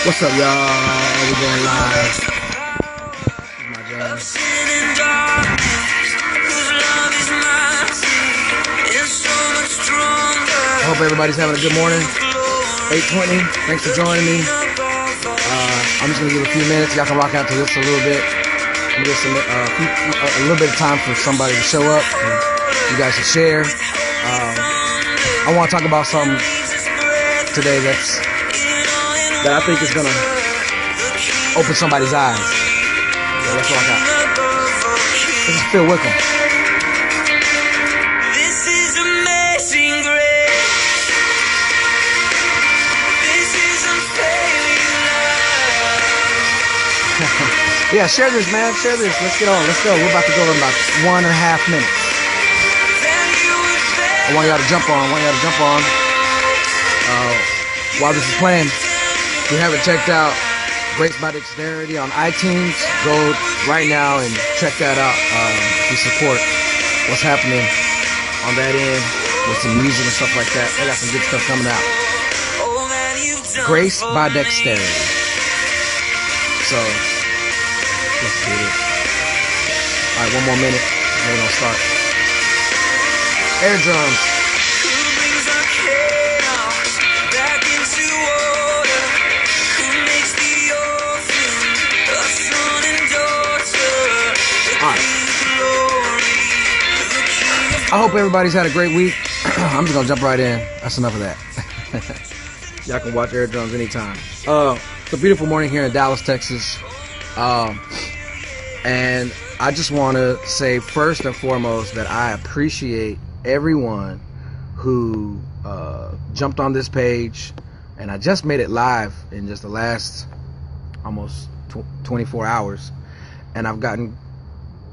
What's up, y'all? We're going live. My job. I hope everybody's having a good morning. 8:20. Thanks for joining me. I'm just gonna give a few minutes. Y'all can rock out to this a little bit. Give some, a little bit of time for somebody to show up. And you guys should share. I want to talk about something today that I think is gonna open somebody's eyes. So let's rock out. This is Phil Wickham. This is amazing grace. This is unfailing love. Yeah, share this, man. Share this. Let's get on. Let's go. We're about to go in about 1.5 minutes. I want y'all to jump on. While this is playing, if you haven't checked out Grace by Dexterity on iTunes, go right now and check that out. We support what's happening on that end with some music and stuff like that. They got some good stuff coming out. Grace by Dexterity. So, let's get it. Alright, one more minute, and we're gonna start. Air drums. I hope everybody's had a great week. I'm just gonna jump right in. That's enough of that. Y'all can watch air drums anytime. It's a beautiful morning here in Dallas, Texas. And I just want to say first and foremost that I appreciate everyone who jumped on this page, and I just made it live in just the last almost 24 hours, and I've gotten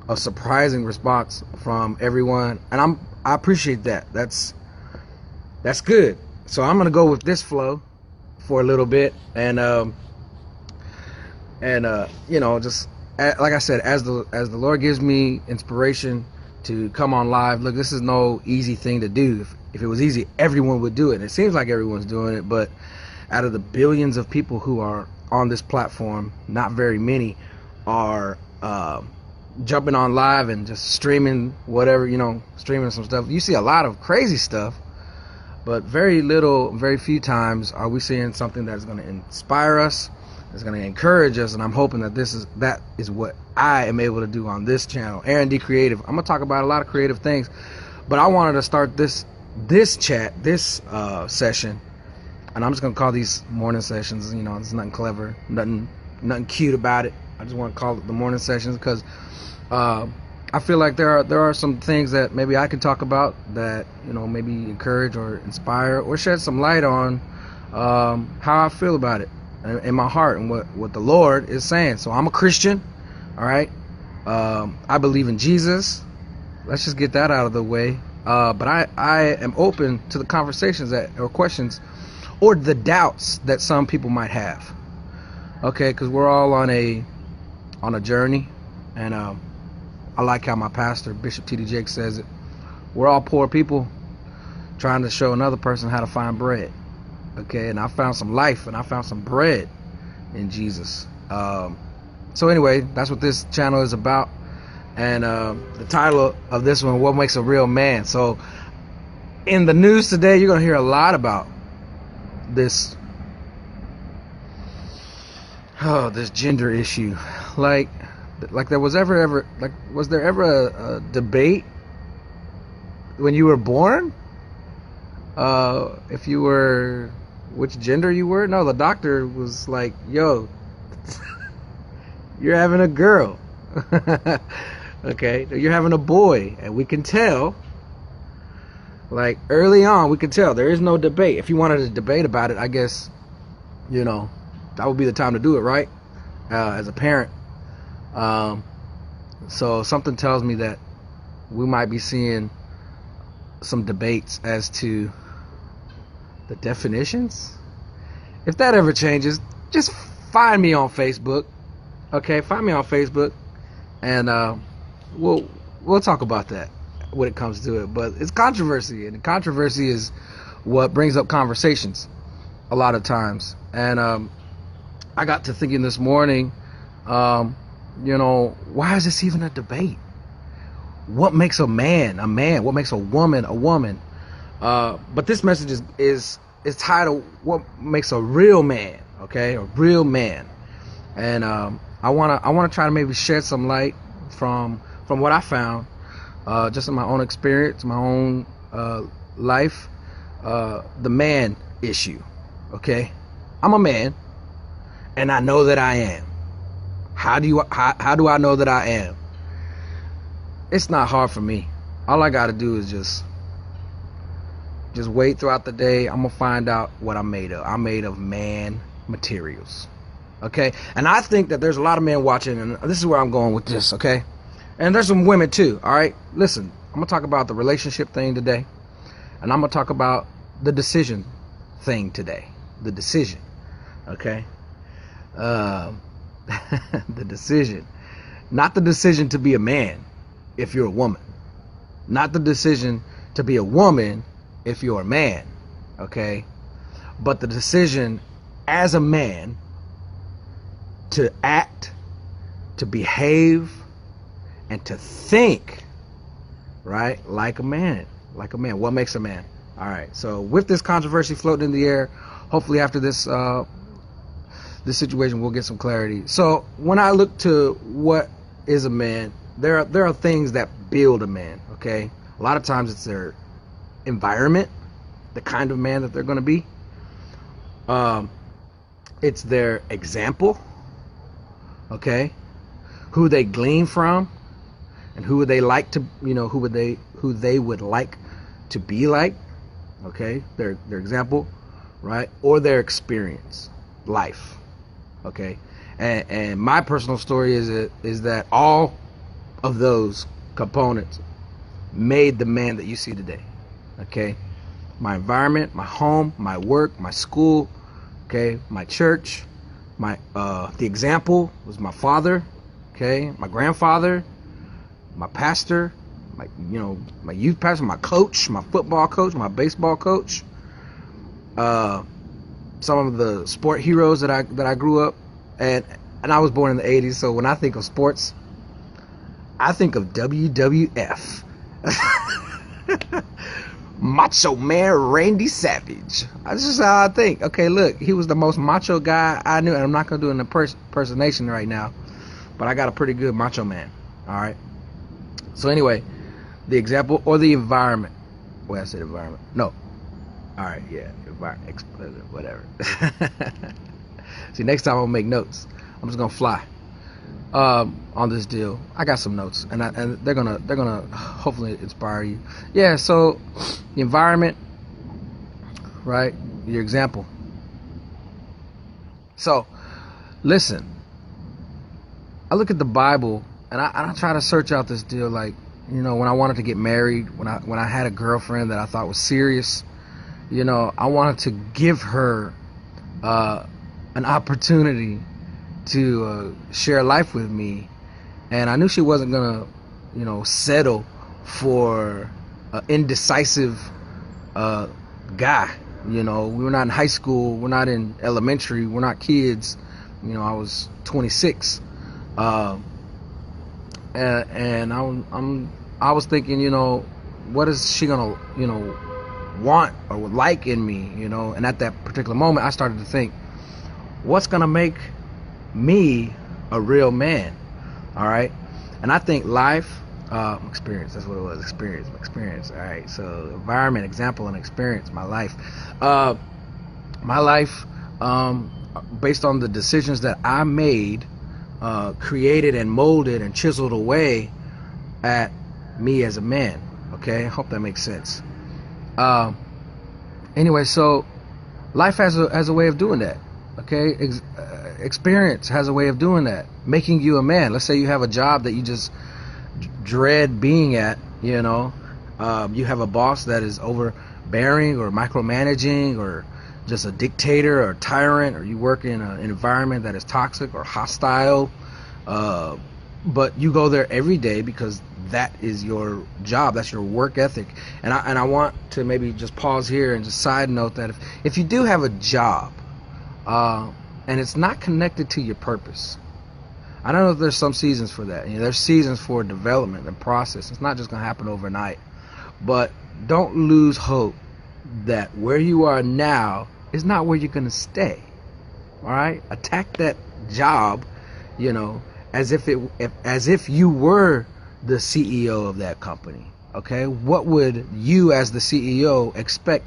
a surprising response from everyone, and I appreciate that. That's good. So I'm gonna go with this flow for a little bit, and you know, just like I said, as the Lord gives me inspiration to come on live. Look, this is no easy thing to do. If it was easy, everyone would do it. And it seems like everyone's doing it, but out of the billions of people who are on this platform, not very many are jumping on live and just streaming whatever, streaming some stuff. You see a lot of crazy stuff, but very few times are we seeing something that's going to inspire us, that's going to encourage us. And I'm hoping that that is what I am able to do on this channel, Aaron D Creative. I'm going to talk about a lot of creative things, but I wanted to start this session, and I'm just going to call these morning sessions. There's nothing clever, nothing cute about it. I just want to call it the morning sessions because I feel like there are some things that maybe I can talk about that maybe encourage or inspire or shed some light on how I feel about it in my heart and what the Lord is saying. So I'm a Christian, all right. I believe in Jesus. Let's just get that out of the way. But I am open to the conversations or questions or the doubts that some people might have. Okay, because we're all on a journey, and I like how my pastor, Bishop T.D. Jakes, says it. We're all poor people trying to show another person how to find bread. Okay, and I found some life and I found some bread in Jesus. So anyway, that's what this channel is about. And the title of this one, What Makes a Real Man? So in the news today, you're going to hear a lot about this gender issue. Like there was was there ever a debate when you were born? If you were, which gender you were? No, the doctor was like, yo, you're having a girl. Okay, you're having a boy, and we can tell, like early on, we could tell. There is no debate. If you wanted to debate about it, I guess, that would be the time to do it, right? As a parent. So something tells me that we might be seeing some debates as to the definitions. If that ever changes, just find me on Facebook. Okay, find me on Facebook, and we'll talk about that when it comes to it. But it's controversy, and controversy is what brings up conversations a lot of times. And I got to thinking this morning, why is this even a debate? What makes a man a man? What makes a woman a woman? But this message is titled "What Makes a Real Man?" Okay, a real man. And I wanna try to maybe shed some light from what I found, just in my own experience, my own life, the man issue. Okay, I'm a man, and I know that I am. How do I know that I am? It's not hard for me. All I got to do is just wait throughout the day. I'm gonna find out what I'm made of. I'm made of man materials. Okay, and I think that there's a lot of men watching, and this is where I'm going with this. Okay, and there's some women too. All right, listen, I'm gonna talk about the relationship thing today, and I'm gonna talk about the decision thing today. The decision. Okay, the decision, not the decision to be a man if you're a woman, not the decision to be a woman if you're a man. Okay, but the decision as a man to act, to behave, and to think, right, like a man. What makes a man? All right, so with this controversy floating in the air, hopefully after this situation we'll get some clarity. So when I look to what is a man, there are things that build a man. Okay, a lot of times it's their environment, the kind of man that they're going to be. It's their example. Okay, who they glean from, and who would they like to, who they would like to be like. Okay, their example, right, or their experience, life. Okay, and my personal story is that all of those components made the man that you see today. Okay, my environment, my home, my work, my school, okay, my church, my the example was my father, okay, my grandfather, my pastor, my youth pastor, my coach, my football coach, my baseball coach, some of the sport heroes that I grew up, and I was born in the 80s, so when I think of sports, I think of WWF. Macho Man Randy Savage. That's just how I think. Okay, look, he was the most macho guy I knew, and I'm not gonna do an impersonation right now, but I got a pretty good macho man. All right. So anyway, the example or the environment. Well, I said environment. No. All right. Yeah. Environment. Whatever. See, next time I'll make notes. I'm just gonna fly on this deal. I got some notes, and they're gonna hopefully inspire you. Yeah. So the environment, right? Your example. So listen. I look at the Bible, and I try to search out this deal. Like, when I wanted to get married, when I had a girlfriend that I thought was serious, I wanted to give her an opportunity to share life with me, and I knew she wasn't gonna, settle for an indecisive guy. We were not in high school, we're not in elementary, we're not kids. I was 26, and I was thinking, what is she gonna, want or would like in me, and at that particular moment I started to think, what's gonna make me a real man? All right. And I think life, experience, that's what it was. Experience. All right. So environment, example, and experience. My life, based on the decisions that I made, created and molded and chiseled away at me as a man. Okay, I hope that makes sense. Anyway, so life has a way of doing that. Okay, experience has a way of doing that, making you a man. Let's say you have a job that you just dread being at. You have a boss that is overbearing or micromanaging or just a dictator or a tyrant, or you work in an environment that is toxic or hostile, but you go there every day because that is your job, that's your work ethic. And I want to maybe just pause here and just side note that if you do have a job, and it's not connected to your purpose. I don't know if there's some seasons for that. There's seasons for development and process. It's not just going to happen overnight. But don't lose hope that where you are now is not where you're going to stay. All right? Attack that job, as if you were the CEO of that company. Okay? What would you as the CEO expect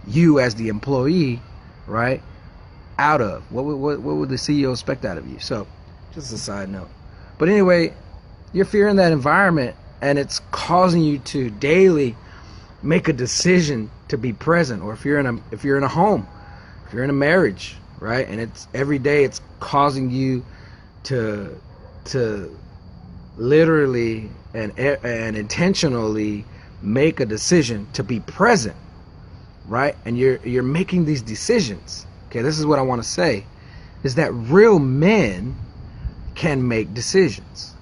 you as the employee, right, out of? What would the CEO expect out of you? So, just a side note. But anyway, you're fearing that environment, and it's causing you to daily make a decision to be present. Or if you're in a home, if you're in a marriage, right, and it's every day, it's causing you to literally and intentionally make a decision to be present, right? And you're making these decisions. Okay, this is what I want to say, is that real men can make decisions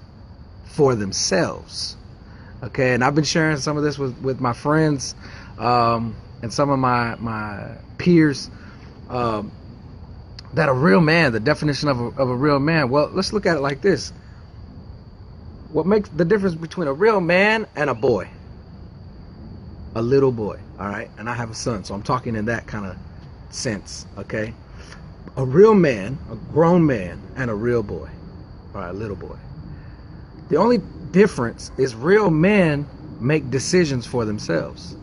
for themselves. Okay, and I've been sharing some of this with my friends and some of my peers, that a real man, the definition of a real man, well, let's look at it like this. What makes the difference between a real man and a boy? A little boy, all right? And I have a son, so I'm talking in that kind of sense, okay? A real man, a grown man, and a real boy. All right, little boy. The only difference is real men make decisions for themselves.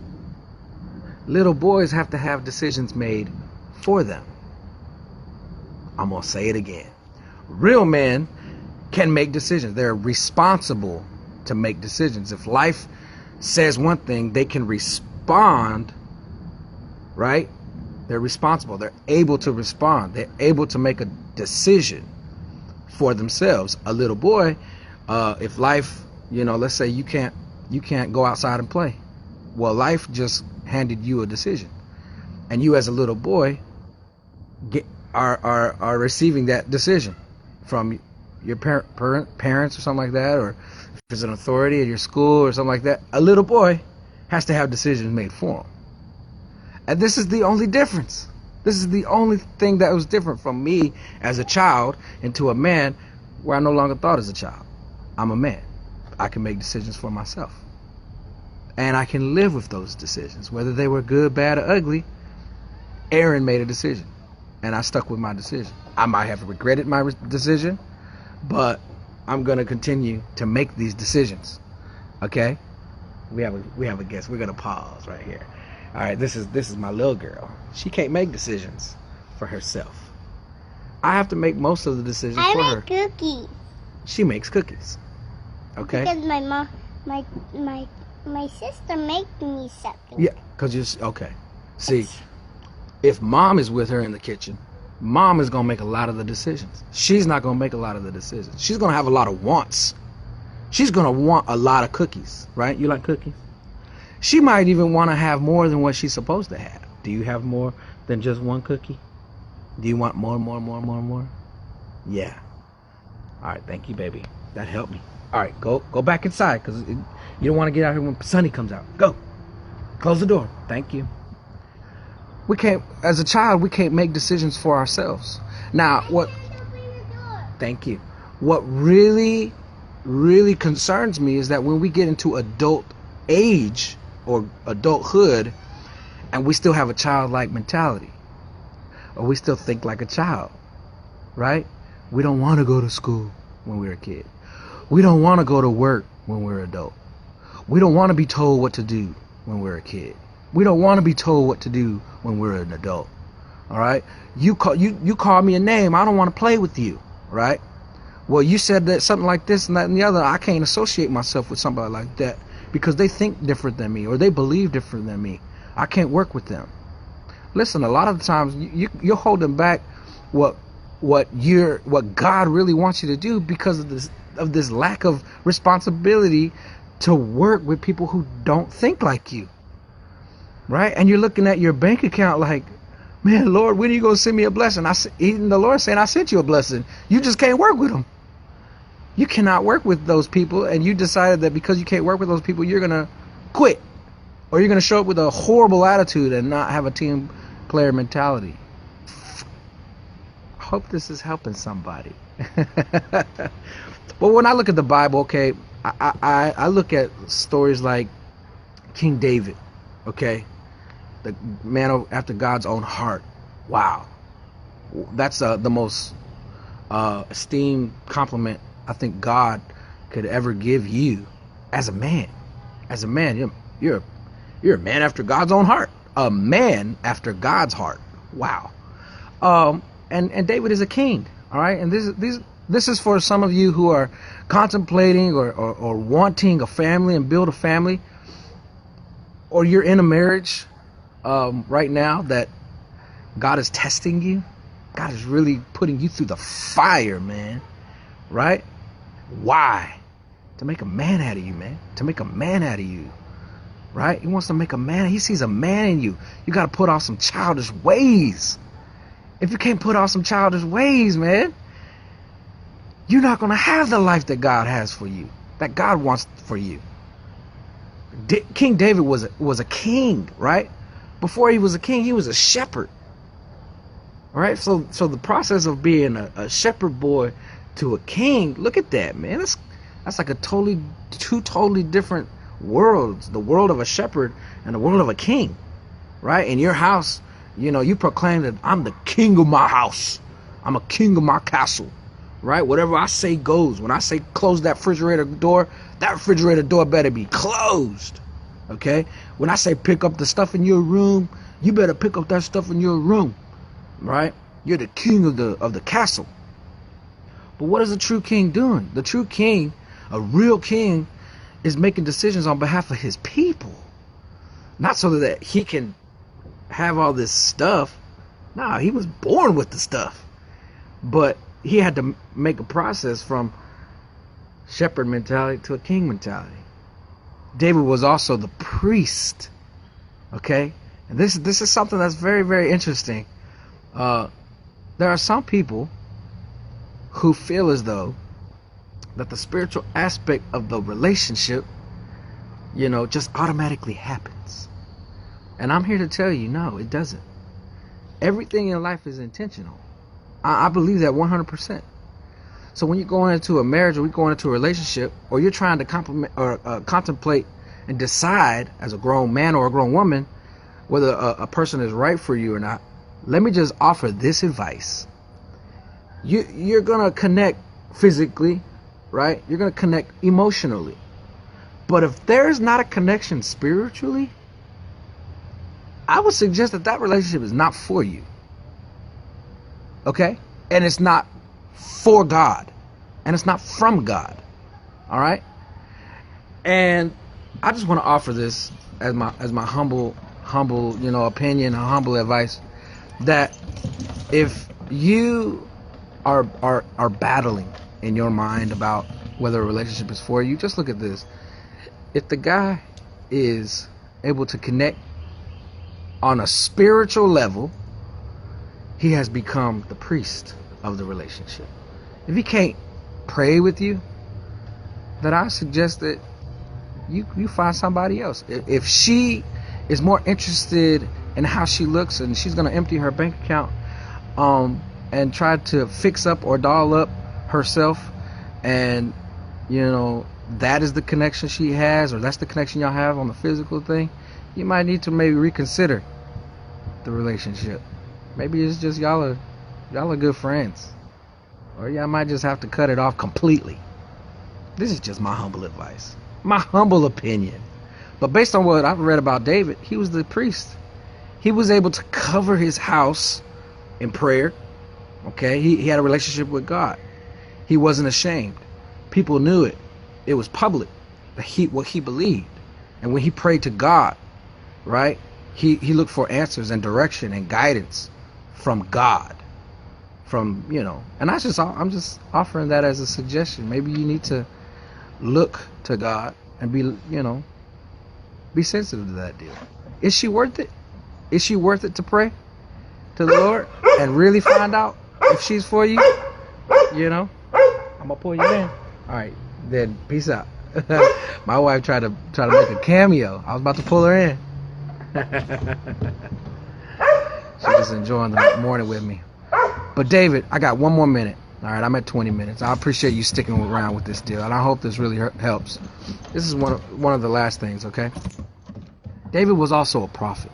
Little boys have to have decisions made for them. I'm going to say it again. Real men can make decisions. They're responsible to make decisions. If life says one thing, they can respond, right? They're responsible. They're able to respond. They're able to make a decision for themselves. A little boy, if life, let's say you can't go outside and play. Well, life just handed you a decision, and you as a little boy are receiving that decision from your parents or something like that, or if there's an authority at your school or something like that. A little boy has to have decisions made for him, and this is the only difference. This is the only thing that was different from me as a child into a man, where I no longer thought as a child. I'm a man. I can make decisions for myself. And I can live with those decisions. Whether they were good, bad, or ugly, Aaron made a decision. And I stuck with my decision. I might have regretted my decision, but I'm going to continue to make these decisions. Okay? We have a guest. We're going to pause right here. All right, this is my little girl. She can't make decisions for herself. I have to make most of the decisions for her. I make cookies. She makes cookies. Okay? Because my mom, my sister made me something. Yeah, because okay. See, if mom is with her in the kitchen, mom is going to make a lot of the decisions. She's not going to make a lot of the decisions. She's going to have a lot of wants. She's going to want a lot of cookies, right? You like cookies? She might even want to have more than what she's supposed to have. Do you have more than just one cookie? Do you want more? Yeah. All right, thank you, baby. That helped me. All right, go back inside, because you don't want to get out here when Sonny comes out. Go. Close the door. Thank you. We can't, as a child, we can't make decisions for ourselves. Now, what? Thank you. What really, really concerns me is that when we get into adult age or adulthood, and we still have a childlike mentality, or we still think like a child, right? We don't want to go to school when we're a kid. We don't want to go to work when we're an adult. We don't want to be told what to do when we're a kid. We don't want to be told what to do when we're an adult. All right? You call me a name. I don't want to play with you, right? Well, you said that something like this and that and the other. I can't associate myself with somebody like that because they think different than me or they believe different than me. I can't work with them. Listen, a lot of the times you're holding back what God really wants you to do because of this lack of responsibility to work with people who don't think like you, right? And you're looking at your bank account like, man, Lord, when are you going to send me a blessing? Even the Lord saying, I sent you a blessing. You just can't work with them. You cannot work with those people, and you decided that because you can't work with those people, you're going to quit, or you're going to show up with a horrible attitude and not have a team player mentality. hope this is helping somebody. But when I look at the Bible, okay, I look at stories like King David, okay, the man after God's own heart. Wow, that's the most esteemed compliment I think God could ever give you as a man. As a man, you're a man after God's own heart. A man after God's heart. Wow. And David is a king. All right. And this is for some of you who are contemplating or wanting a family and build a family, or you're in a marriage right now that God is testing you. God is really putting you through the fire, man. Right? Why? To make a man out of you, man. To make a man out of you. Right? He wants to make a man. He sees a man in you. You got to put off some childish ways. If you can't put off some childish ways, man, you're not going to have the life that God has for you, that God wants for you. King David was a king, right? Before he was a king, he was a shepherd. All right? So the process of being a shepherd boy to a king, look at that, man. That's like two totally different worlds. The world of a shepherd and the world of a king, right? In your house, you proclaim that I'm the king of my house. I'm a king of my castle, right? Whatever I say goes. When I say close that refrigerator door better be closed, okay? When I say pick up the stuff in your room, you better pick up that stuff in your room, right? You're the king of the castle. But what is a true king doing? The true king, a real king, is making decisions on behalf of his people. Not so that he can have all this stuff. Nah, he was born with the stuff. But he had to make a process from shepherd mentality to a king mentality. David was also the priest. Okay? And this is something that's very, very interesting. There are some people who feel as though that the spiritual aspect of the relationship, just automatically happens. And I'm here to tell you, no, it doesn't. Everything in life is intentional. I believe that 100%. So when you're going into a marriage or you're going into a relationship, or you're trying to contemplate and decide as a grown man or a grown woman whether a person is right for you or not, let me just offer this advice. You're going to connect physically, right? You're going to connect emotionally. But if there's not a connection spiritually, I would suggest that relationship is not for you. Okay? And it's not for God. And it's not from God. All right? And I just want to offer this as my humble, opinion, humble advice, that if you are battling in your mind about whether a relationship is for you, just look at this. If the guy is able to connect on a spiritual level, he has become the priest of the relationship. If he can't pray with you, then I suggest that you find somebody else. If she is more interested in how she looks and she's going to empty her bank account and try to fix up or doll up herself, and that is the connection she has, or that's the connection y'all have on the physical thing, you might need to maybe reconsider the relationship. Maybe it's just y'all are good friends, or y'all might just have to cut it off completely. This is just my humble advice, my humble opinion. But based on what I've read about David, he was the priest. He was able to cover his house in prayer. Okay, he had a relationship with God. He wasn't ashamed. People knew it. It was public, what he believed. And when he prayed to God, right, he looked for answers and direction and guidance from God. And I'm just offering that as a suggestion. Maybe you need to look to God and be sensitive to that deal. Is she worth it? Is she worth it to pray to the Lord and really find out if she's for you? I'm gonna pull you in. All right, then peace out. My wife tried to make a cameo. I was about to pull her in. She's just enjoying the morning with me. But David, I got 1 more minute. All right, I'm at 20 minutes. I appreciate you sticking around with this deal, and I hope this really helps. This is one of the last things, okay? David was also a prophet.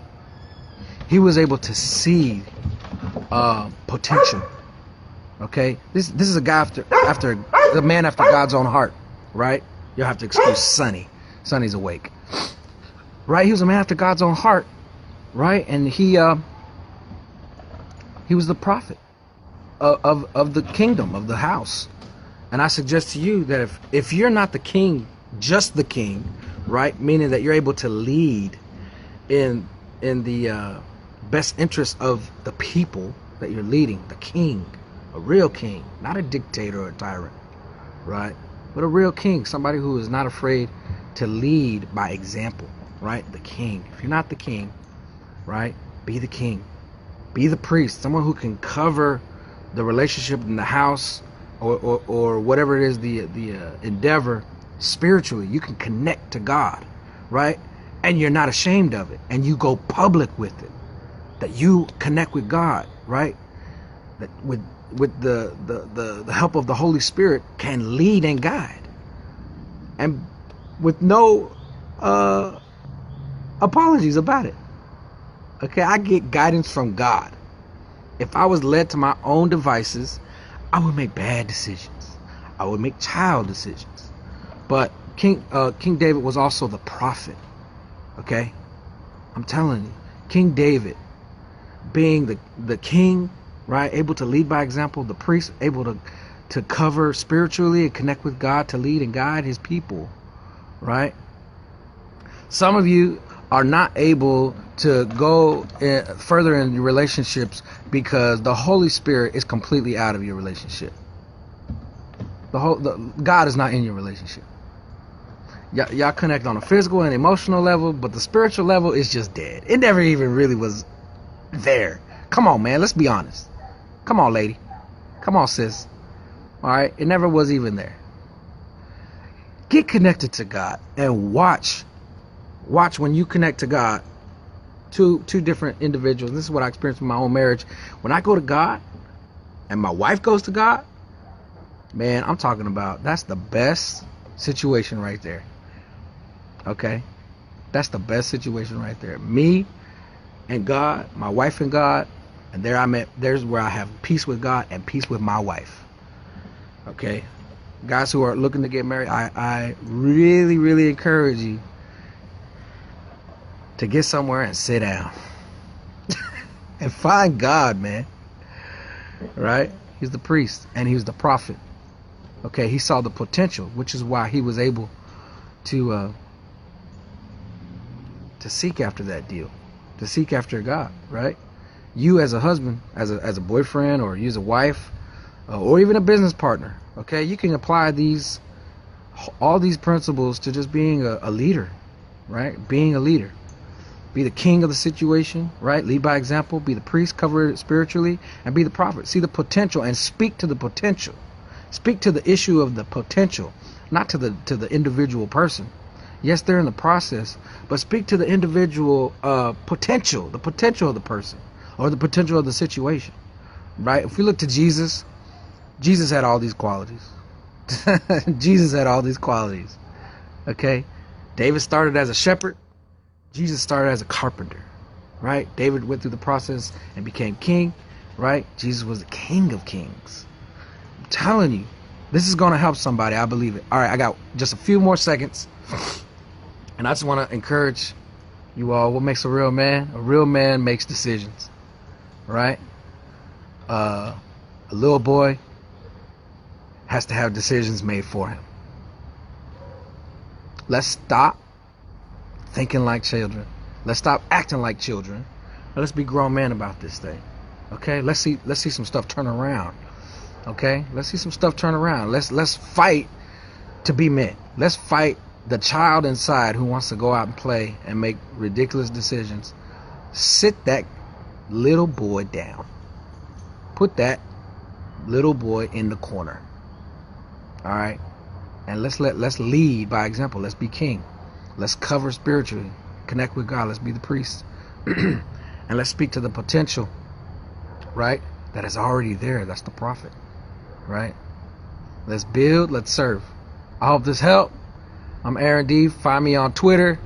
He was able to see potential. Okay, this is a guy after the man after God's own heart, right? You'll have to excuse Sonny. Sonny's awake, right? He was a man after God's own heart, right? And he was the prophet of the kingdom, of the house. And I suggest to you that if you're not the king, just the king, right? Meaning that you're able to lead in the best interest of the people that you're leading, the king, a real king, not a dictator or a tyrant, right? But a real king, somebody who is not afraid to lead by example, right? The king. If you're not the king, right? Be the king. Be the priest, someone who can cover the relationship in the house or whatever it is, the endeavor spiritually. You can connect to God, right? And you're not ashamed of it, and you go public with it. That you connect with God, right? That with the help of the Holy Spirit can lead and guide, and with no apologies about it. Okay, I get guidance from God. If I was led to my own devices, I would make bad decisions. I would make child decisions. But King David was also the prophet. Okay, I'm telling you, King David, being the king, right, able to lead by example, the priest able to cover spiritually and connect with God, to lead and guide his people, right? Some of you are not able to go further in your relationships because the Holy Spirit is completely out of your relationship. God is not in your relationship. Y'all connect on a physical and emotional level, but the spiritual level is just dead. It never even really was there. Come on, man. Let's be honest. Come on, lady. Come on, sis. All right. It never was even there. Get connected to God and watch when you connect to God. Two different individuals. This is what I experienced in my own marriage. When I go to God and my wife goes to God, man, I'm talking about that's the best situation right there. Okay? That's the best situation right there. Me and God, my wife and God, and there's where I have peace with God and peace with my wife. Okay? Guys who are looking to get married, I really, really encourage you to get somewhere and sit down and find God, man. Right? He's the priest and he was the prophet. Okay, he saw the potential, which is why he was able to seek after that deal, to seek after God, right? You as a husband, as a boyfriend, or you as a wife, or even a business partner, okay, you can apply all these principles to just being a leader, right? Being a leader. Be the king of the situation, right? Lead by example. Be the priest, cover it spiritually, and be the prophet. See the potential and speak to the potential. Speak to the issue of the potential, not to the individual person. Yes, they're in the process, but speak to the individual potential, the potential of the person, or the potential of the situation, right? If we look to Jesus, Jesus had all these qualities. Jesus had all these qualities. Okay, David started as a shepherd. Jesus started as a carpenter, right? David went through the process and became king, right? Jesus was the King of Kings. I'm telling you, this is going to help somebody. I believe it. All right, I got just a few more seconds. And I just want to encourage you all. What makes a real man? A real man makes decisions, right? A little boy has to have decisions made for him. Let's stop thinking like children. Let's stop acting like children. Let's be grown men about this thing. Okay? Let's see some stuff turn around. Okay? Let's see some stuff turn around. Let's fight to be men. Let's fight the child inside who wants to go out and play and make ridiculous decisions. Sit that little boy down. Put that little boy in the corner. All right? And let's lead by example. Let's be king. Let's cover spiritually. Connect with God. Let's be the priest. And let's speak to the potential, right? that is already there. That's the prophet, right? Let's build, let's serve. I hope this helped. I'm Aaron D. Find me on Twitter,